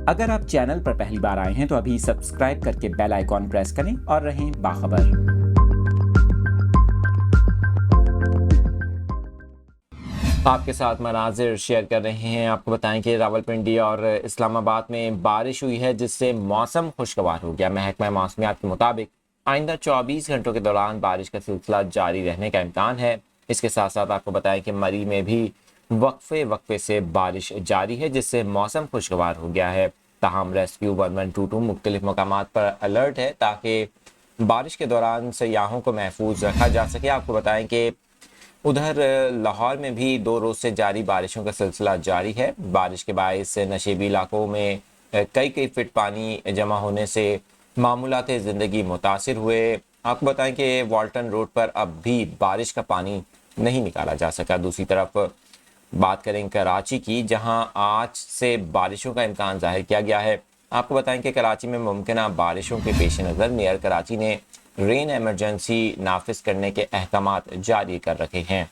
اگر آپ چینل پر پہلی بار آئے ہیں تو ابھی سبسکرائب کر کے بیل آئیکن پریس کریں اور رہیں باخبر۔ آپ کے ساتھ مناظر شیئر کر رہے ہیں۔ آپ کو بتائیں کہ راولپنڈی اور اسلام آباد میں بارش ہوئی ہے جس سے موسم خوشگوار ہو گیا۔ محکمہ موسمیات کے مطابق آئندہ 24 گھنٹوں کے دوران بارش کا سلسلہ جاری رہنے کا امکان ہے۔ اس کے ساتھ ساتھ آپ کو بتائیں کہ مری میں بھی وقفے سے بارش جاری ہے جس سے موسم خوشگوار ہو گیا ہے۔ تاہم ریسکیو 1122 مختلف مقامات پر الرٹ ہے تاکہ بارش کے دوران سیاحوں کو محفوظ رکھا جا سکے۔ آپ کو بتائیں کہ ادھر لاہور میں بھی 2 روز سے جاری بارشوں کا سلسلہ جاری ہے۔ بارش کے باعث نشیبی علاقوں میں کئی فٹ پانی جمع ہونے سے معمولات زندگی متاثر ہوئے۔ آپ کو بتائیں کہ والٹن روڈ پر اب بھی بارش کا پانی نہیں نکالا جا سکا۔ دوسری طرف بات کریں کراچی کی، جہاں آج سے بارشوں کا امکان ظاہر کیا گیا ہے۔ آپ کو بتائیں کہ کراچی میں ممکنہ بارشوں کے پیش نظر میئر کراچی نے رین ایمرجنسی نافذ کرنے کے احکامات جاری کر رکھے ہیں۔